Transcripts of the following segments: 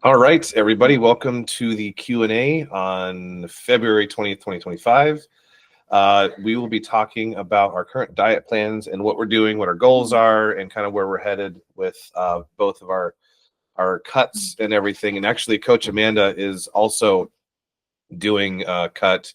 All right, everybody, welcome to the Q&A on February 20th, 2025. We will be talking about our current diet plans and what we're doing, what our goals are, and kind of where we're headed with both of our cuts and everything. And actually, Coach Amanda is also doing a cut.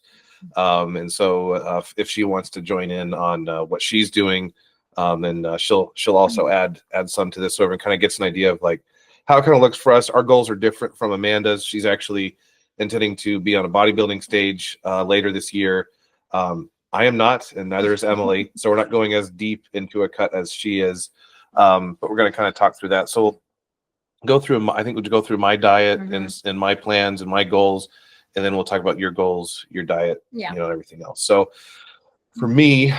And so if she wants to join in on what she's doing, and she'll also add some to this so everyone kind of gets an idea of like how it kind of looks for us. Our goals are different from Amanda's. She's actually intending to be on a bodybuilding stage later this year. I am not, and neither is Emily. So we're not going as deep into a cut as she is. But we're going to kind of talk through that. So we'll go through, I think we'll go through my diet and my plans and my goals. And then we'll talk about your goals, your diet, and everything else. So for me,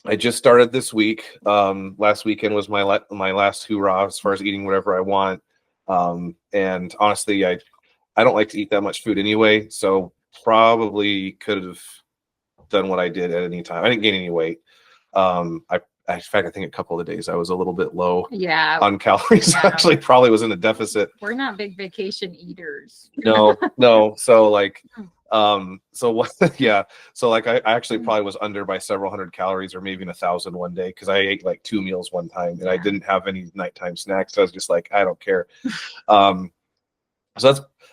I just started this week. Last weekend was my last hoorah as far as eating whatever I want. And honestly, I don't like to eat that much food anyway, so probably could have done what I did at any time. I didn't gain any weight. In fact, I think a couple of days I was a little bit low on calories. Actually, probably was in a deficit. We're not big vacation eaters. No. So like, so what? Yeah. So like, I actually probably was under by several hundred calories, or maybe even 1,000 one day, because I ate like 2 meals one time, and I didn't have any nighttime snacks. So I was just like, I don't care. So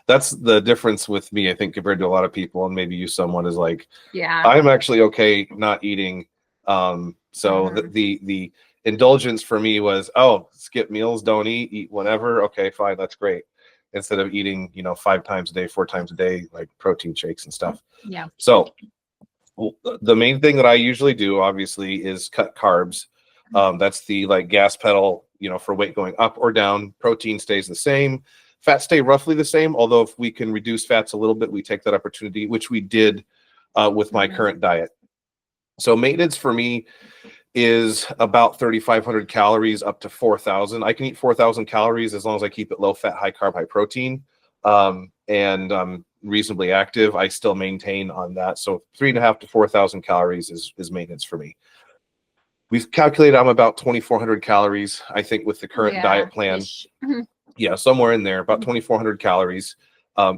that's the difference with me, I think, compared to a lot of people, and maybe you, someone is like, I'm actually okay not eating. So the indulgence for me was, skip meals, don't eat whenever. Okay, fine, that's great. Instead of eating, 5 times a day, 4 times a day, like protein shakes and stuff. Yeah. So the main thing that I usually do, obviously, is cut carbs. That's the like gas pedal, for weight going up or down. Protein stays the same. Fats stay roughly the same. Although if we can reduce fats a little bit, we take that opportunity, which we did with my current diet. So maintenance for me is about 3,500 calories up to 4,000. I can eat 4,000 calories as long as I keep it low fat, high carb, high protein, and I'm reasonably active. I still maintain on that. So 3,500 to 4,000 calories is maintenance for me. We've calculated I'm about 2,400 calories, I think, with the current diet plan. Yeah, somewhere in there, about 2,400 calories.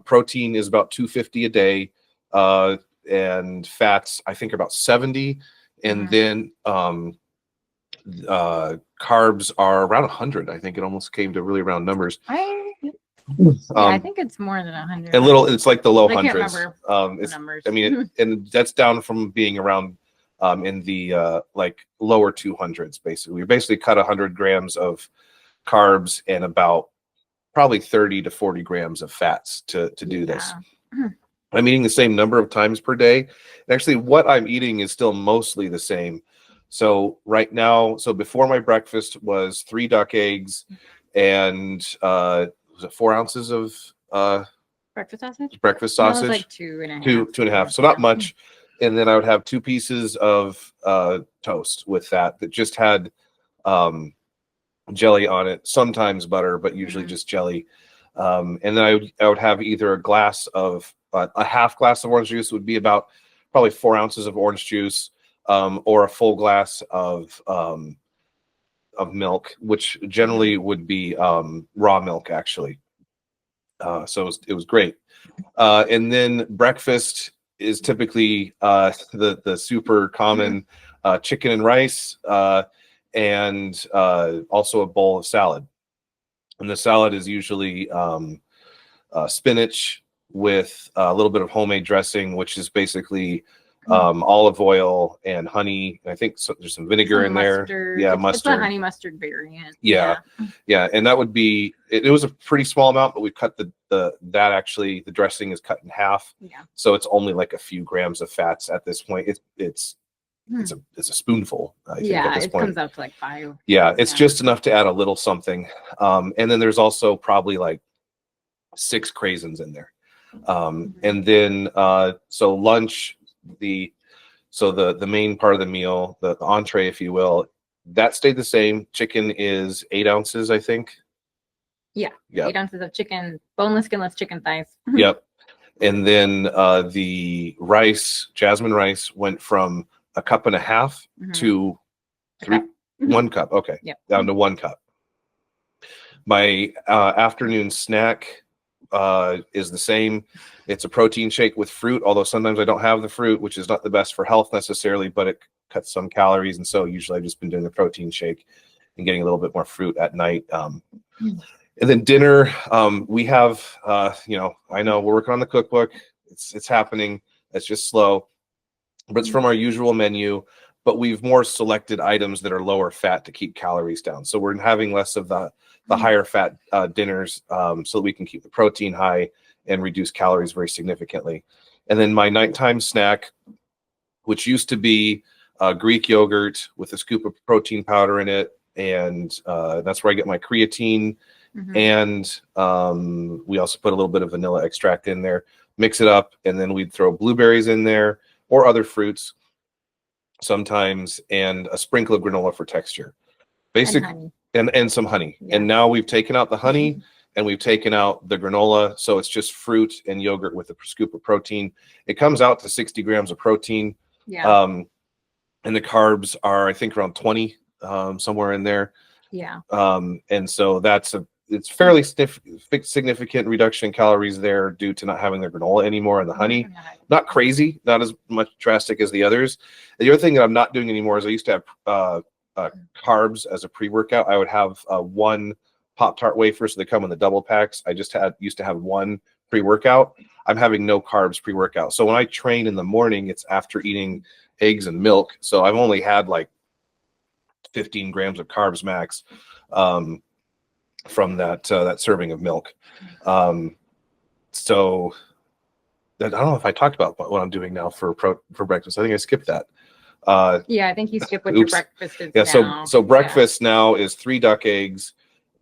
Protein is about 250 a day. And fats, I think, about 70. And then carbs are around 100. I think it almost came to really round numbers. I think it's more than 100. It's like the low hundreds. I can't remember numbers. I mean, and that's down from being around in the like lower 200s, basically. We basically cut 100 grams of carbs and about probably 30 to 40 grams of fats to do this. I'm eating the same number of times per day. And actually, what I'm eating is still mostly the same. So right now, before my breakfast was 3 duck eggs and was it 4 ounces of breakfast sausage? Breakfast sausage. No, it was like 2.5. 2.5. So not much. And then I would have 2 pieces of toast with that just had jelly on it, sometimes butter, but usually just jelly. And then I would have either a glass of a half glass of orange juice would be about probably 4 ounces of orange juice, or a full glass of milk, which generally would be raw milk, actually. So it was great. And then breakfast is typically the super common chicken and rice, and also a bowl of salad. And the salad is usually spinach with a little bit of homemade dressing, which is basically olive oil and honey. I think there's some vinegar in there. Yeah, mustard. It's a honey mustard variant. Yeah. And that would be it was a pretty small amount, but we cut the dressing is cut in half. Yeah. So it's only like a few grams of fats at this point. It's a spoonful. I think, at this point. Comes out to like 5. Yeah, it's just enough to add a little something. And then there's also probably like 6 craisins in there. And then so lunch, the main part of the meal, the entree, if you will, that stayed the same. Chicken is 8 ounces, I think. Yeah. 8 ounces of chicken, boneless, skinless chicken thighs. Yep. And then the rice, jasmine rice, went from a cup and a half to 1 cup. Okay. Yep. Down to 1 cup. My afternoon snack is the same. It's a protein shake with fruit, although sometimes I don't have the fruit, which is not the best for health necessarily, but it cuts some calories. And so usually I've just been doing the protein shake and getting a little bit more fruit at night. And then dinner, we have, I know we're working on the cookbook. It's happening. It's just slow, but it's from our usual menu, but we've more selected items that are lower fat to keep calories down. So we're having less of the higher fat dinners so that we can keep the protein high and reduce calories very significantly. And then my nighttime snack, which used to be Greek yogurt with a scoop of protein powder in it. And that's where I get my creatine. And we also put a little bit of vanilla extract in there, mix it up, and then we'd throw blueberries in there or other fruits sometimes, and a sprinkle of granola for texture. And some honey. Yeah. And now we've taken out the honey and we've taken out the granola. So it's just fruit and yogurt with a scoop of protein. It comes out to 60 grams of protein. Yeah. And the carbs are, I think, around 20, somewhere in there. Yeah. And so it's fairly significant reduction in calories there due to not having the granola anymore and the honey. Not crazy, not as much drastic as the others. The other thing that I'm not doing anymore is I used to have carbs as a pre-workout. I would have one Pop-Tart wafer, so they come in the double packs. I used to have one pre-workout. I'm having no carbs pre-workout. So when I train in the morning, it's after eating eggs and milk. So I've only had like 15 grams of carbs max from that serving of milk. So I don't know if I talked about what I'm doing now for breakfast. I think I skipped that. Yeah, I think you skipped what your breakfast is. Yeah, so breakfast now is 3 duck eggs.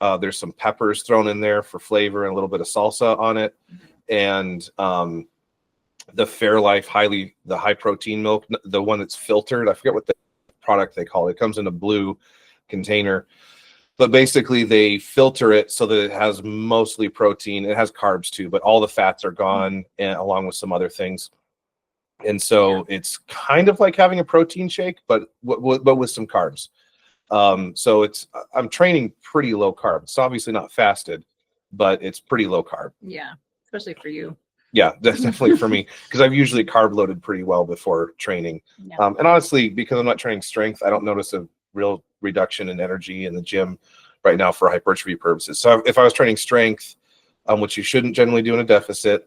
There's some peppers thrown in there for flavor and a little bit of salsa on it, and the Fairlife the high protein milk, the one that's filtered. I forget what the product they call it. It comes in a blue container, but basically they filter it so that it has mostly protein. It has carbs too, but all the fats are gone, and along with some other things. And so it's kind of like having a protein shake, but with some carbs. So I'm training pretty low carb. It's obviously not fasted, but it's pretty low carb. Yeah, especially for you. Yeah, that's definitely for me, because I've usually carb loaded pretty well before training. And honestly, because I'm not training strength, I don't notice a real reduction in energy in the gym right now for hypertrophy purposes. So if I was training strength, which you shouldn't generally do in a deficit,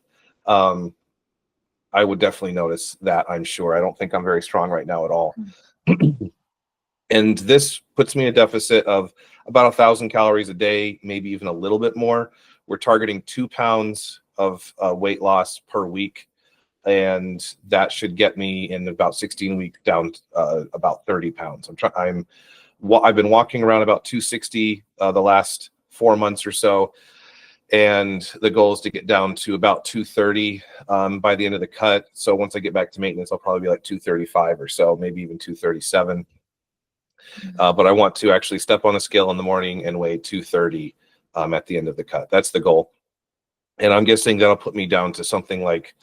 I would definitely notice that, I'm sure. I don't think I'm very strong right now at all. And this puts me in a deficit of about 1,000 calories a day, maybe even a little bit more. We're targeting 2 pounds of weight loss per week, and that should get me in about 16 weeks down about 30 pounds. I've been walking around about 260 the last 4 months or so, and the goal is to get down to about 230 by the end of the cut. So once I get back to maintenance, I'll probably be like 235 or so, maybe even 237. But I want to actually step on the scale in the morning and weigh 230 at the end of the cut. That's the goal. And I'm guessing that'll put me down to something like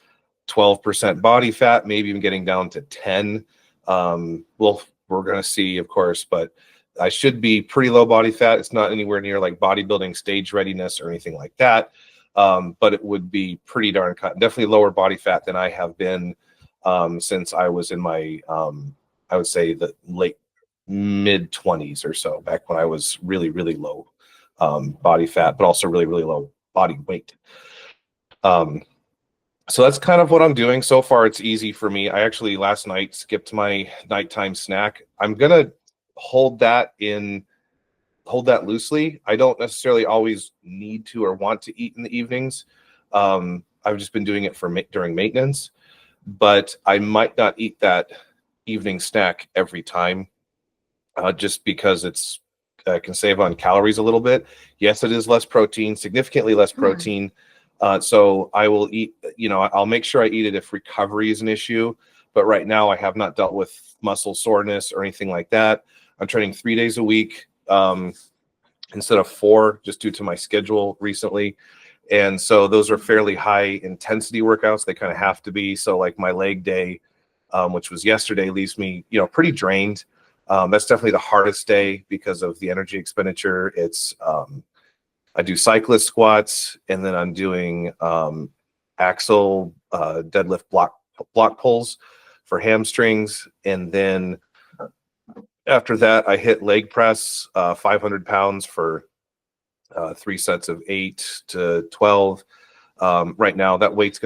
12% body fat, maybe even getting down to 10. Well, we're going to see, of course, but I should be pretty low body fat. It's not anywhere near like bodybuilding stage readiness or anything like that. But it would be pretty darn cut. Definitely lower body fat than I have been since I was in my, I would say the mid 20s or so, back when I was really, really low body fat, but also really, really low body weight. So that's kind of what I'm doing. So far, it's easy for me. I actually last night skipped my nighttime snack. I'm going to hold that loosely. I don't necessarily always need to or want to eat in the evenings. I've just been doing it during maintenance, but I might not eat that evening snack every time, just because I can save on calories a little bit. Yes, it is less protein, significantly less protein. So I will eat, I'll make sure I eat it if recovery is an issue. But right now I have not dealt with muscle soreness or anything like that. I'm training 3 days a week instead of 4, just due to my schedule recently. And so those are fairly high intensity workouts. They kind of have to be. So like my leg day, which was yesterday, leaves me, pretty drained. That's definitely the hardest day because of the energy expenditure. It's I do cyclist squats, and then I'm doing axle deadlift block pulls for hamstrings. And then after that, I hit leg press, 500 pounds for 3 sets of 8 to 12. Right now, that weight's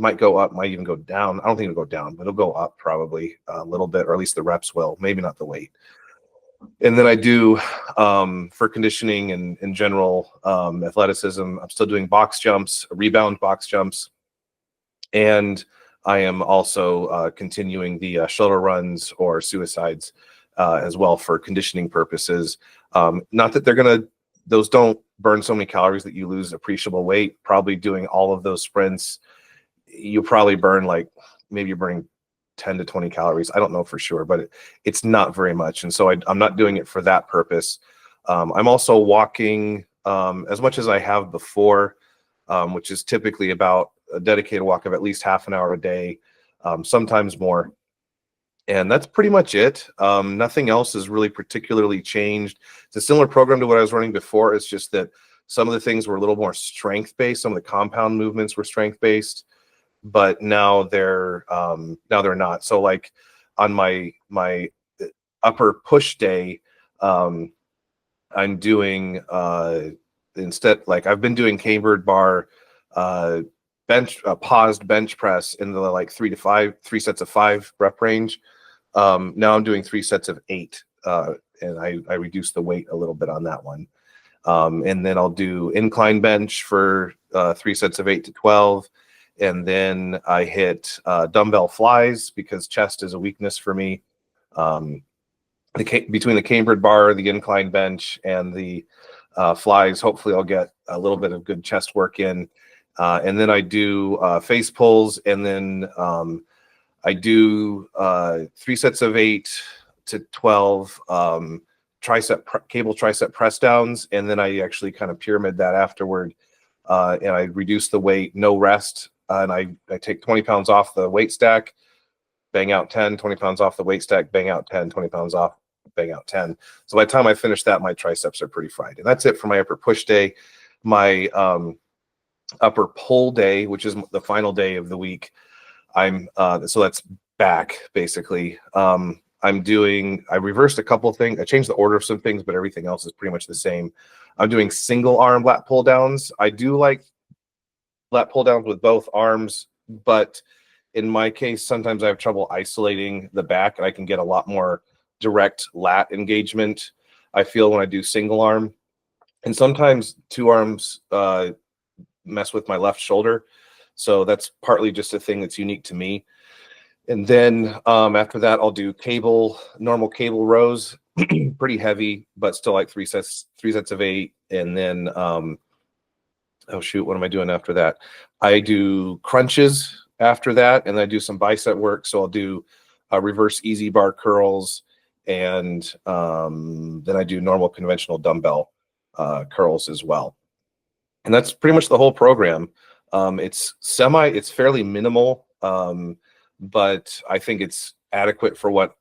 might go up, might even go down. I don't think it'll go down, but it'll go up probably a little bit, or at least the reps will, maybe not the weight. And then I do for conditioning and in general athleticism, I'm still doing box jumps, rebound box jumps. And I am also continuing the shoulder runs or suicides as well for conditioning purposes. Not that those don't burn so many calories that you lose appreciable weight. Probably doing all of those sprints, you probably burn maybe you're burning 10 to 20 calories. I don't know for sure, but it's not very much. And so I'm not doing it for that purpose. I'm also walking as much as I have before, which is typically about a dedicated walk of at least half an hour a day, sometimes more. And that's pretty much it. Nothing else has really particularly changed. It's a similar program to what I was running before. It's just that some of the things were a little more strength-based. Some of the compound movements were strength-based, but now they're not. So like on my upper push day, I'm doing instead, like I've been doing cambered bar, paused bench press in the 3 sets of 5 rep range. Now I'm doing 3 sets of 8, and I reduced the weight a little bit on that one. And then I'll do incline bench for 3 sets of 8 to 12. And then I hit dumbbell flies because chest is a weakness for me. Between the cambered bar, the incline bench, and the flies, hopefully I'll get a little bit of good chest work in. And then I do face pulls, and then I do 3 sets of 8 to 12 cable tricep press downs, and then I actually kind of pyramid that afterward, and I reduce the weight, no rest, and I take 20 pounds off the weight stack, bang out 10, 20 pounds off the weight stack, bang out 10, 20 pounds off, bang out 10. So by the time I finish that, my triceps are pretty fried. And that's it for my upper push day. My upper pull day, which is the final day of the week, so that's back basically. I reversed a couple of things. I changed the order of some things, but everything else is pretty much the same. I'm doing single arm lat pull downs. I do like lat pull downs with both arms, but in my case, sometimes I have trouble isolating the back, and I can get a lot more direct lat engagement, I feel, when I do single arm. And sometimes 2 arms mess with my left shoulder. So that's partly just a thing that's unique to me. And then after that, I'll do normal cable rows, pretty heavy, but still like 3 sets of 8. And then, oh shoot, what am I doing after that? I do crunches after that, and I do some bicep work. So I'll do reverse easy bar curls, and then I do normal conventional dumbbell curls as well. And that's pretty much the whole program. It's fairly minimal, but I think it's adequate for what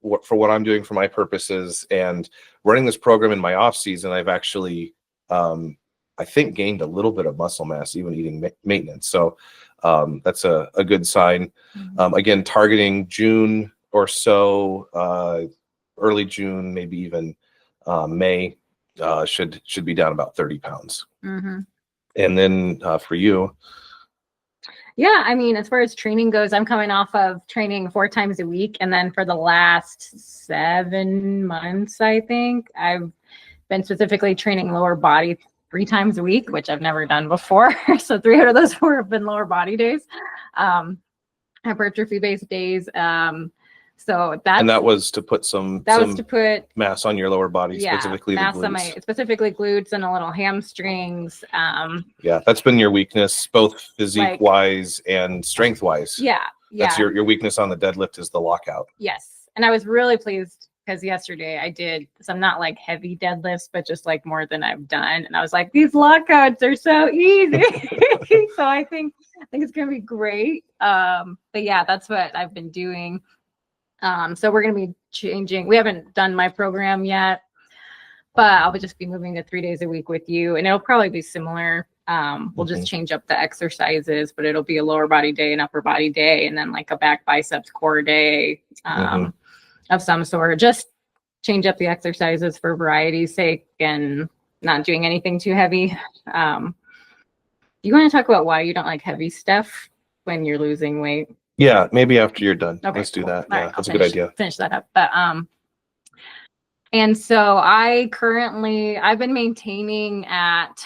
I'm doing for my purposes. And running this program in my off season, I've actually, I think, gained a little bit of muscle mass, even eating maintenance. So that's a good sign. Again, targeting June or so, early June, maybe even May, should be down about 30 pounds. Mm-hmm. And then for you? Yeah, I mean, as far as training goes, I'm coming off of training 4 times a week. And then for the last 7 months, I think, I've been specifically training lower body 3 times a week, which I've never done before. So 3 out of those 4 have been lower body days, hypertrophy-based days. So that was to put mass on your lower body, specifically mass the glutes. On specifically glutes and a little hamstrings. Yeah, that's been your weakness, both physique-wise and strength-wise. Yeah. That's your weakness on the deadlift is the lockout. Yes, and I was really pleased because yesterday I did some not like heavy deadlifts, but just like more than I've done, and I was like, these lockouts are so easy. So I think it's gonna be great. But yeah, that's what I've been doing. So we're going to be changing. We haven't done my program yet, but I'll just be moving to 3 days a week with you, and it'll probably be similar. We'll just change up the exercises, but it'll be a lower body day, an upper body day, and then like a back, biceps, core day of some sort. Just change up the exercises for variety's sake and not doing anything too heavy. You want to talk about why you don't like heavy stuff when you're losing weight? Yeah, maybe after you're done. Okay, Let's do cool. that. All Yeah, right, that's a good idea. Finish that up. But and so I've been maintaining at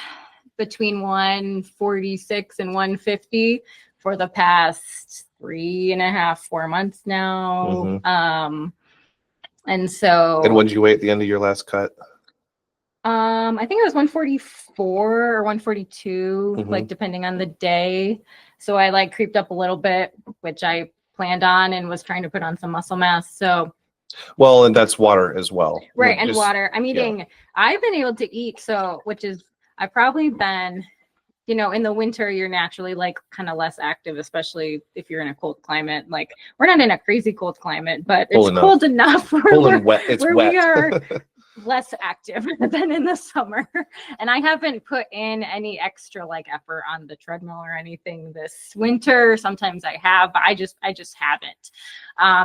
between 146 and 150 for the past 3.5, 4 months now. And so. And what did you weigh at the end of your last cut? I think it was 144 or 142, like depending on the day. So I like creeped up a little bit, which I planned on and was trying to put on some muscle mass. So. Well, and that's water as well. Right. And water. I'm eating, I've been able to eat. So, I've probably been, in the winter, you're naturally like kind of less active, especially if you're in a cold climate. Like we're not in a crazy cold climate, but it's cold enough where wet. It's where wet. we are less active than in the summer. And I haven't put in any extra like effort on the treadmill or anything this winter. Sometimes I have, but I just haven't.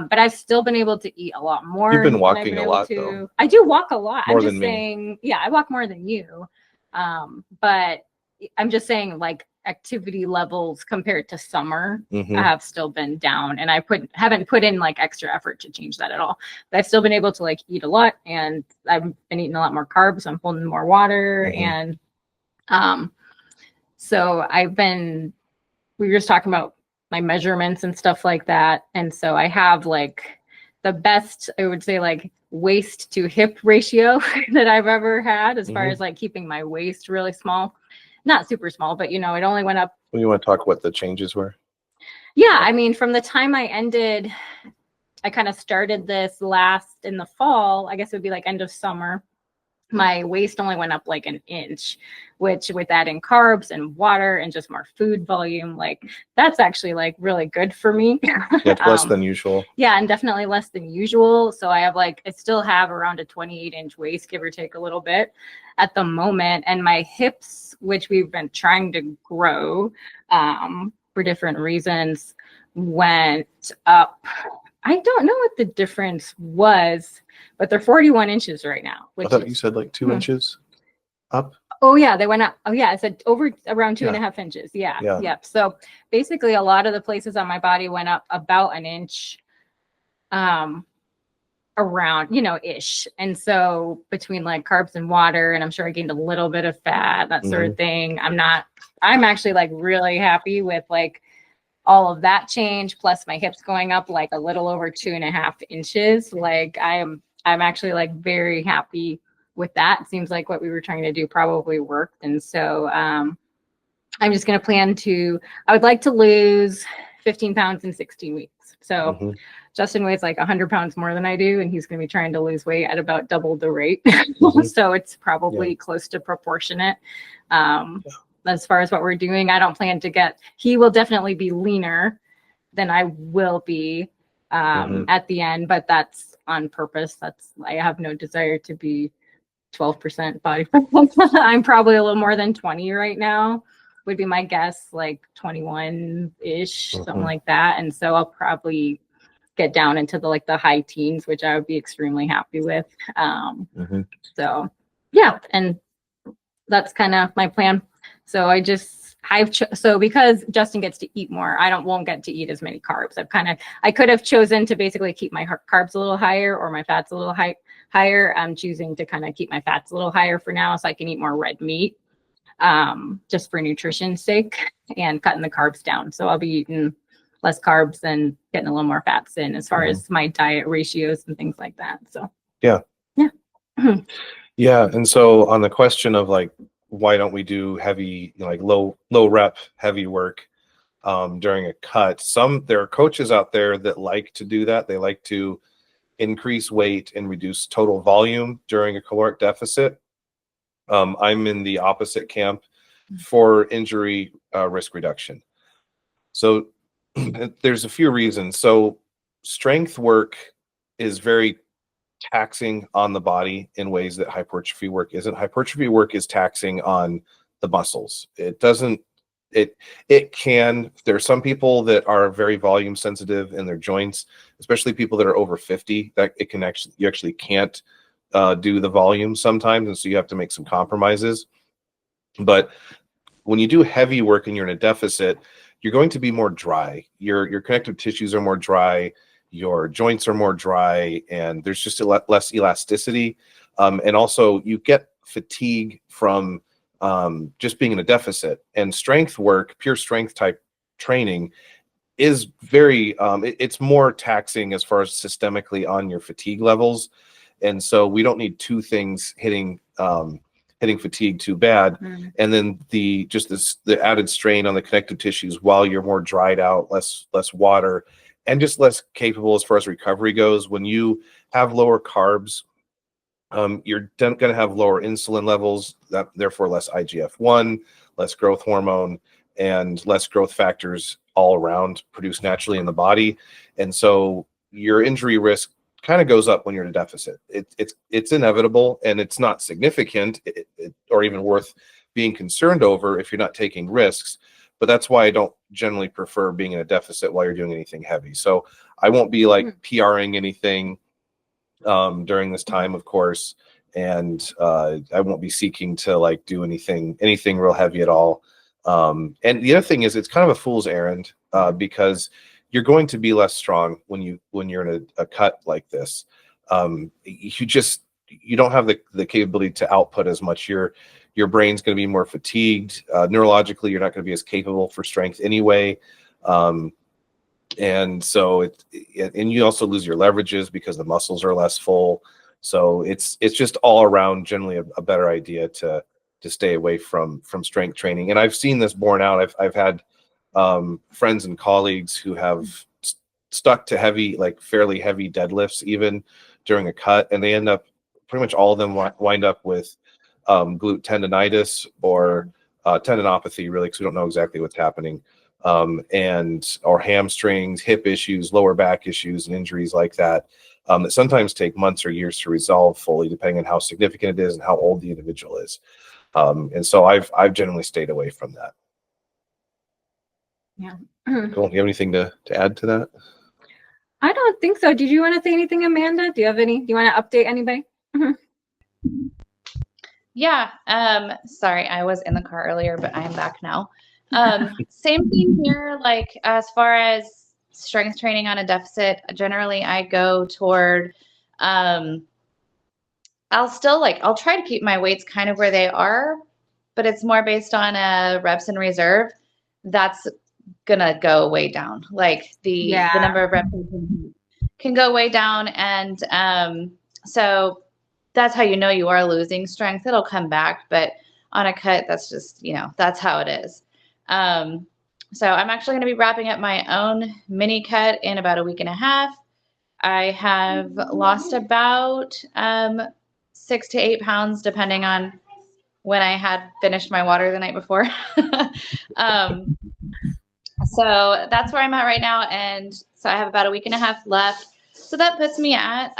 But I've still been able to eat a lot more. You've been walking a lot though. I do walk a lot. More I'm just than saying, me. Yeah, I walk more than you. But I'm just saying like activity levels compared to summer have still been down, and I haven't put in like extra effort to change that at all. But I've still been able to like eat a lot, and I've been eating a lot more carbs. I'm holding more water, and so we were just talking about my measurements and stuff like that, and so I have like the best, I would say, like waist to hip ratio that I've ever had, as far as like keeping my waist really small. Not super small, but it only went up. Well, you want to talk what the changes were? Yeah, I mean, from the time I kind of started this last in the fall, I guess it would be like end of summer. My waist only went up like an inch, which with adding carbs and water and just more food volume, like that's actually like really good for me. Yeah, it's less than usual. Yeah, and definitely less than usual. So I still have around a 28-inch waist, give or take a little bit at the moment. And my hips, which we've been trying to grow for different reasons, went up. I don't know what the difference was, but they're 41 inches right now. I thought you said like 2 inches up. Oh yeah, they went up. Oh yeah, I said over around 2.5 inches. Yeah. Yep. So basically a lot of the places on my body went up about an inch around, ish. And so between like carbs and water, and I'm sure I gained a little bit of fat, that sort of thing. I'm actually like really happy with like all of that change, plus my hips going up like a little over 2.5 inches. Like I'm actually like very happy with that. It seems like what we were trying to do probably worked. And so I'm just going to I would like to lose 15 pounds in 16 weeks. So Justin weighs like 100 pounds more than I do, and he's going to be trying to lose weight at about double the rate. So it's probably close to proportionate. As far as what we're doing, I don't plan to he will definitely be leaner than I will be at the end, but that's on purpose. I have no desire to be 12% body fat. I'm probably a little more than 20 right now, would be my guess, like 21-ish, something like that. And so I'll probably get down into the high teens, which I would be extremely happy with. So yeah, and that's kind of my plan. So so because Justin gets to eat more, won't get to eat as many carbs. I could have chosen to basically keep my carbs a little higher or my fats a little higher. I'm choosing to kind of keep my fats a little higher for now, so I can eat more red meat, just for nutrition's sake, and cutting the carbs down. So I'll be eating less carbs and getting a little more fats in as far as my diet ratios and things like that. So yeah. Yeah. And so on the question of like, why don't we do heavy, like low rep heavy work during a cut? There are coaches out there that like to do that. They like to increase weight and reduce total volume during a caloric deficit. I'm in the opposite camp for injury risk reduction. So there's a few reasons. So strength work is very taxing on the body in ways that hypertrophy work isn't. Hypertrophy work is taxing on the muscles. It doesn't, it can, there are some people that are very volume sensitive in their joints, especially people that are over 50, that it can actually, you actually can't do the volume sometimes. And so you have to make some compromises. But when you do heavy work and you're in a deficit, you're going to be more dry. Your connective tissues are more dry, your joints are more dry, and there's just less elasticity. And also you get fatigue from just being in a deficit. And strength work, pure strength type training, is very it's more taxing as far as systemically on your fatigue levels. And so we don't need two things hitting fatigue too bad. And then the added strain on the connective tissues while you're more dried out, less water, and just less capable as far as recovery goes. When you have lower carbs, you're going to have lower insulin levels, therefore less IGF-1, less growth hormone, and less growth factors all around produced naturally in the body. And so your injury risk kind of goes up when you're in a deficit. It's inevitable, and it's not significant or even worth being concerned over if you're not taking risks. But that's why I don't generally prefer being in a deficit while you're doing anything heavy. So I won't be like PRing anything during this time, of course, and I won't be seeking to like do anything real heavy at all. And the other thing is, it's kind of a fool's errand because you're going to be less strong when you're in a cut like this. You don't have the capability to output as much. Your brain's going to be more fatigued. Neurologically, you're not going to be as capable for strength anyway. And so and you also lose your leverages because the muscles are less full. So it's just all around generally a better idea to stay away from strength training. And I've seen this borne out. I've had friends and colleagues who have stuck to fairly heavy deadlifts even during a cut, and they end up, pretty much all of them wind up with glute tendonitis or tendinopathy, really, because we don't know exactly what's happening, or hamstrings, hip issues, lower back issues, and injuries like that that sometimes take months or years to resolve fully, depending on how significant it is and how old the individual is. And so I've generally stayed away from that. Yeah. Cool. You have anything to add to that? I don't think so. Did you want to say anything, Amanda? Do you want to update anybody? Yeah. Sorry, I was in the car earlier, but I'm back now. Same thing here. Like, as far as strength training on a deficit, generally I go toward, I'll try to keep my weights kind of where they are, but it's more based on reps in reserve. That's gonna go way down. Like the number of reps can go way down. And so that's how you know you are losing strength. It'll come back, but on a cut, that's just, that's how it is. So I'm actually going to be wrapping up my own mini cut in about a week and a half. I have lost about 6 to 8 pounds, depending on when I had finished my water the night before. So that's where I'm at right now. And so I have about a week and a half left. So that puts me at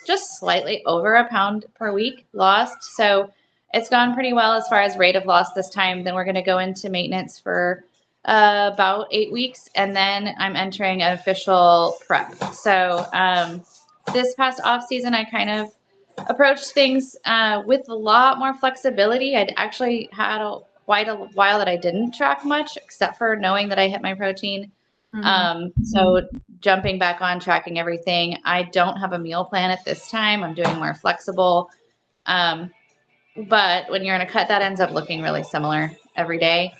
just slightly over a pound per week lost. So it's gone pretty well as far as rate of loss this time. Then we're going to go into maintenance for about 8 weeks. And then I'm entering an official prep. So this past off season, I kind of approached things with a lot more flexibility. I'd actually had quite a while that I didn't track much, except for knowing that I hit my protein. So jumping back on tracking everything. I don't have a meal plan at this time. I'm doing more flexible. But when you're in a cut, that ends up looking really similar every day,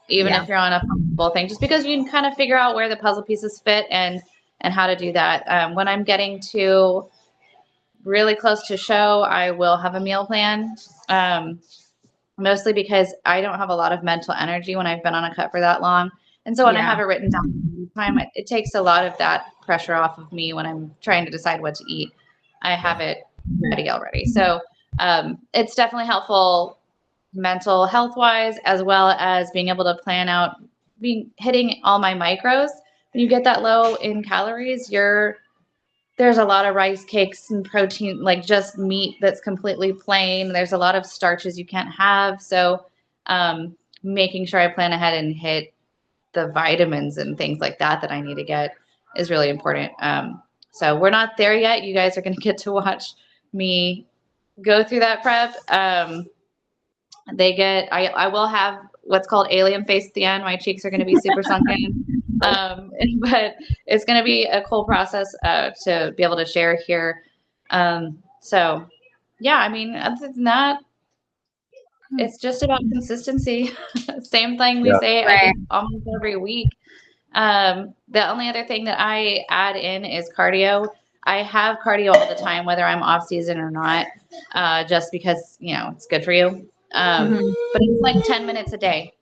even if you're on a flexible thing, just because you can kind of figure out where the puzzle pieces fit and how to do that. When I'm getting to really close to show, I will have a meal plan. Mostly because I don't have a lot of mental energy when I've been on a cut for that long. And so when I have it written down time, it takes a lot of that pressure off of me when I'm trying to decide what to eat. I have it ready already. So it's definitely helpful mental health wise, as well as being able to plan out hitting all my micros. When you get that low in calories, there's there's a lot of rice cakes and protein, like just meat that's completely plain. There's a lot of starches you can't have. So making sure I plan ahead and hit the vitamins and things like that I need to get is really important. So we're not there yet. You guys are going to get to watch me go through that prep. I will have what's called alien face at the end. My cheeks are going to be super sunken. But it's going to be a cool process to be able to share here. So yeah, I mean, other than that, it's just about consistency. Same thing we say almost every week. The only other thing that I add in is cardio. I have cardio all the time, whether I'm off season or not, just because, it's good for you. But it's like 10 minutes a day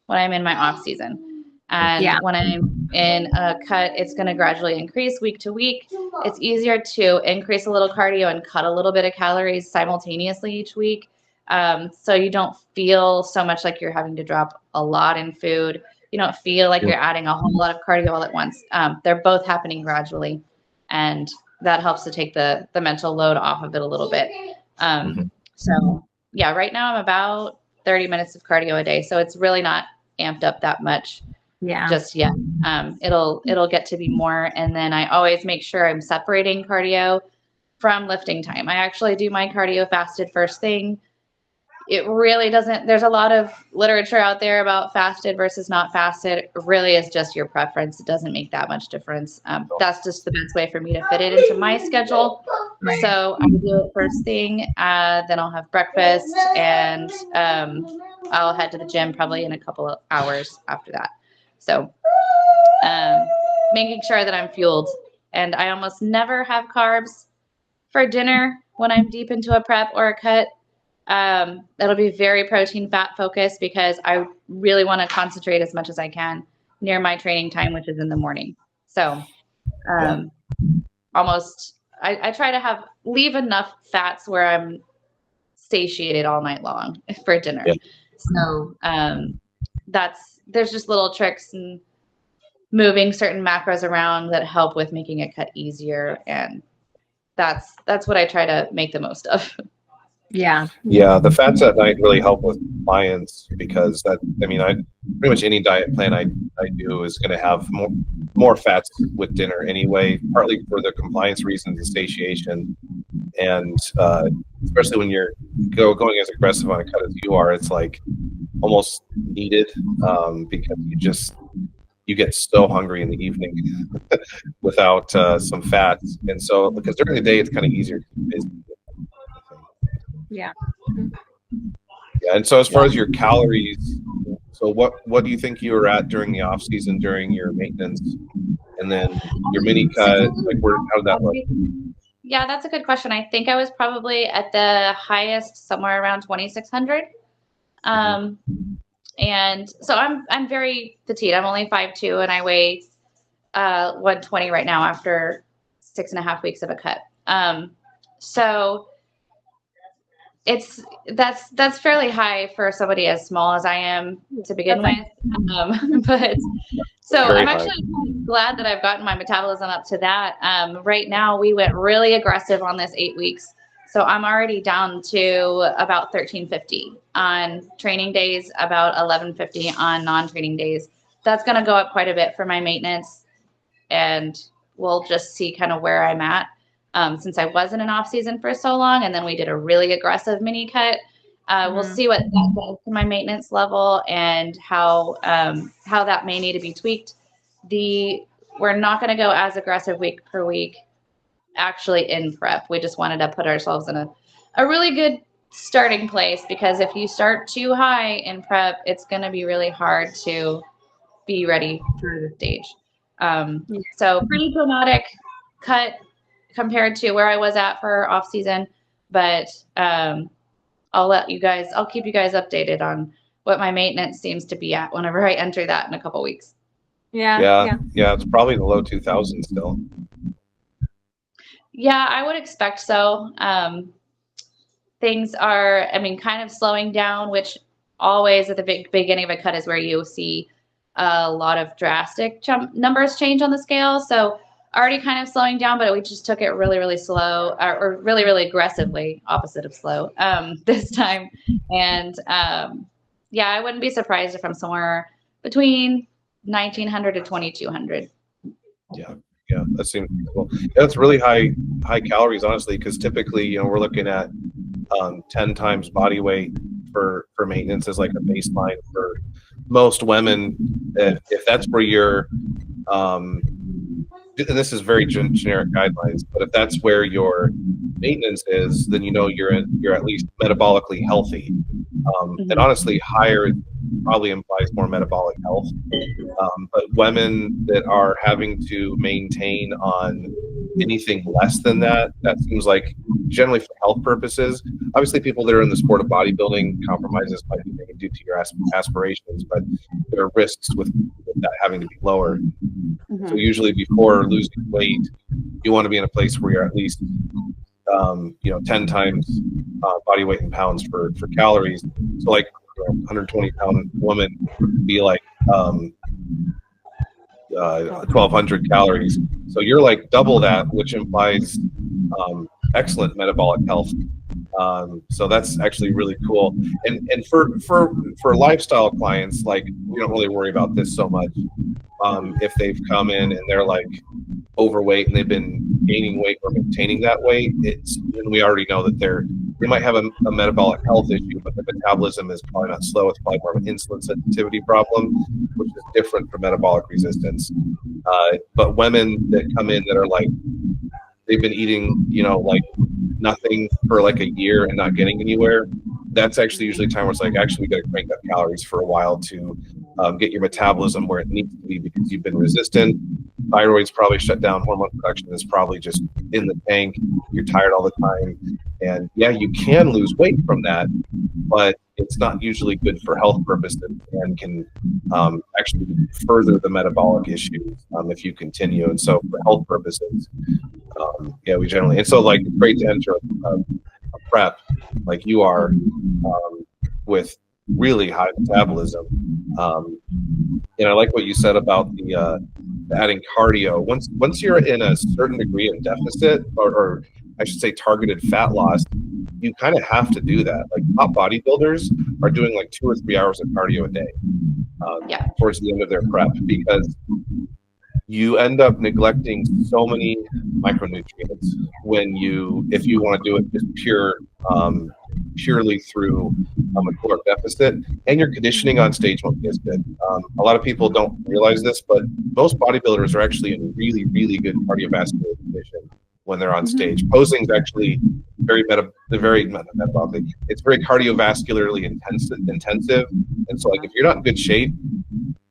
when I'm in my off season. And when I'm in a cut, it's going to gradually increase week to week. It's easier to increase a little cardio and cut a little bit of calories simultaneously each week. So you don't feel so much like you're having to drop a lot in food. You don't feel like you're adding a whole lot of cardio all at once. They're both happening gradually, and that helps to take the mental load off of it a little bit. So yeah, right now I'm about 30 minutes of cardio a day. So it's really not amped up that much just yet. It'll get to be more. And then I always make sure I'm separating cardio from lifting time. I actually do my cardio fasted first thing. It really doesn't, there's a lot of literature out there about fasted versus not fasted. It really is just your preference. It doesn't make that much difference. That's just the best way for me to fit it into my schedule. So I do it first thing, then I'll have breakfast, and I'll head to the gym probably in a couple of hours after that. So making sure that I'm fueled. And I almost never have carbs for dinner when I'm deep into a prep or a cut. That'll be very protein fat focused because I really want to concentrate as much as I can near my training time, which is in the morning. So almost I try to leave enough fats where I'm satiated all night long for dinner. So there's just little tricks and moving certain macros around that help with making a cut easier, and that's what I try to make the most of. Yeah, the fats at night really help with compliance, because pretty much any diet plan I do is going to have more fats with dinner anyway, partly for the compliance reasons and satiation, and especially when you're going as aggressive on a cut as you are, it's like almost needed, because you get so hungry in the evening without some fats, and so because during the day it's kind of easier to be busy. Yeah, and so as far as your calories, so what do you think you were at during the off season, during your maintenance, and then your mini cut? Like, how did that look? Yeah, that's a good question. I think I was probably at the highest somewhere around 2,600. And so I'm very petite. I'm only 5'2", and I weigh 120 right now after 6.5 weeks of a cut. So that's fairly high for somebody as small as I am to begin with. But so I'm actually glad that I've gotten my metabolism up to that. Right now we went really aggressive on this 8 weeks. So I'm already down to about 1350 on training days, about 1150 on non-training days. That's going to go up quite a bit for my maintenance, and we'll just see kind of where I'm at. Since I was in an off season for so long, and then we did a really aggressive mini cut. We'll see what that does to my maintenance level and how that may need to be tweaked. We're not going to go as aggressive week per week actually in prep. We just wanted to put ourselves in a really good starting place, because if you start too high in prep, it's going to be really hard to be ready for the stage. So pretty dramatic cut compared to where I was at for off season, but I'll keep you guys updated on what my maintenance seems to be at whenever I enter that in a couple weeks. Yeah, it's probably the low 2000s still. Yeah, I would expect so. Things are, kind of slowing down, which always at the beginning of a cut is where you see a lot of drastic numbers change on the scale. So already kind of slowing down, but we just took it really, really slow, or really, really aggressively, opposite of slow, this time. And yeah, I wouldn't be surprised if I'm somewhere between 1,900 to 2,200. Yeah, that seems cool. That's really high calories, honestly, because typically, you know, we're looking at 10 times body weight for maintenance as like a baseline for most women. If that's where you're, and this is very generic guidelines, but if that's where your maintenance is, then you know you're at least metabolically healthy. And honestly, higher probably implies more metabolic health. But women that are having to maintain on anything less than that, that seems like generally for health purposes. Obviously, people that are in the sport of bodybuilding, compromises might be made due to your aspirations, but there are risks with that having to be lower. So usually before losing weight, you want to be in a place where you're at least 10 times body weight in pounds for calories. So like a 120-pound woman would be like 1,200 calories. So you're like double that, which implies excellent metabolic health. So that's actually really cool. And for lifestyle clients, like we don't really worry about this so much. If they've come in and they're like overweight and they've been gaining weight or maintaining that weight, and we already know that they might have a metabolic health issue, but the metabolism is probably not slow. It's probably more of an insulin sensitivity problem, which is different from metabolic resistance. But women that come in that are like, they've been eating, like nothing for like a year and not getting anywhere, that's actually usually a time where it's like, actually, we got to crank up calories for a while to get your metabolism where it needs to be, because you've been resistant. Thyroid's probably shut down. Hormone production is probably just in the tank. You're tired all the time. And yeah, you can lose weight from that, but it's not usually good for health purposes and can actually further the metabolic issues if you continue. And so for health purposes, we generally, and so like it's great to enter a prep like you are with really high metabolism. And I like what you said about the adding cardio. Once you're in a certain degree of deficit, or I should say targeted fat loss, you kind of have to do that. Like top bodybuilders are doing like 2 or 3 hours of cardio a day towards the end of their prep, because you end up neglecting so many micronutrients if you want to do it just purely through a caloric deficit, and your conditioning on stage won't be as good. A lot of people don't realize this, but most bodybuilders are actually in really, really good cardiovascular condition when they're on stage. Posing is actually metabolically, it's very cardiovascularly intensive. And so like if you're not in good shape,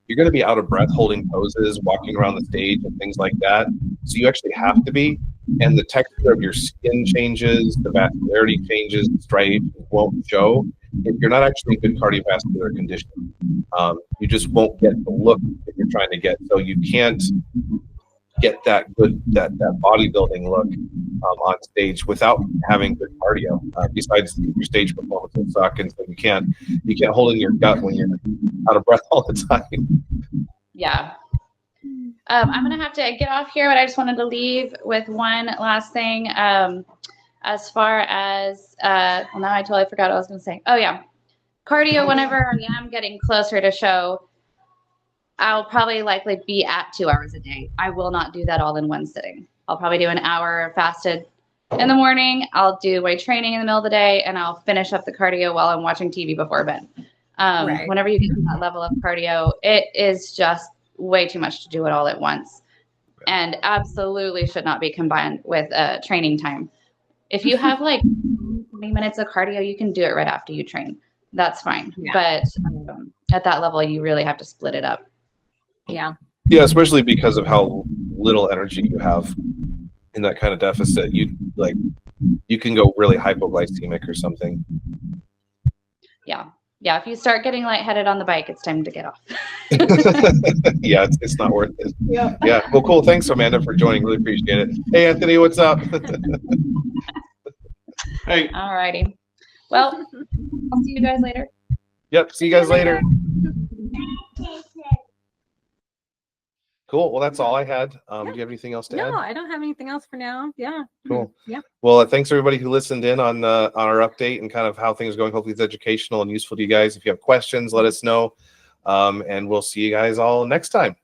you're going to be out of breath holding poses, walking around the stage and things like that. So you actually have to be, and the texture of your skin changes, the vascularity changes, the stripes won't show if you're not actually in good cardiovascular condition. You just won't get the look that you're trying to get. So you can't get that bodybuilding look on stage without having good cardio. Besides your stage performance will suck, and so you can't hold in your gut when you're out of breath all the time. Yeah. I'm gonna have to get off here, but I just wanted to leave with one last thing. As far as now I totally forgot what I was gonna say. Oh yeah, cardio. Whenever I am getting closer to show, I'll probably likely be at 2 hours a day. I will not do that all in one sitting. I'll probably do an hour fasted in the morning. I'll do weight training in the middle of the day, and I'll finish up the cardio while I'm watching TV before bed. Whenever you get to that level of cardio, it is just way too much to do it all at once, and absolutely should not be combined with training time. If you have like 20 minutes of cardio, you can do it right after you train. That's fine. But at that level, you really have to split it up. Yeah, especially because of how little energy you have in that kind of deficit. You can go really hypoglycemic or something. Yeah, if you start getting lightheaded on the bike, it's time to get off. Yeah, it's not worth it. Yeah. Well, cool. Thanks, Amanda, for joining. Really appreciate it. Hey, Anthony, what's up? Hey. All righty. Well, I'll see you guys later. Yep. See you guys later. Cool. Well, that's all I had. Do you have anything else to No, add? I don't have anything else for now. Yeah. Cool. Yeah. Well, thanks everybody who listened in on our update and kind of how things are going. Hopefully it's educational and useful to you guys. If you have questions, let us know. And we'll see you guys all next time.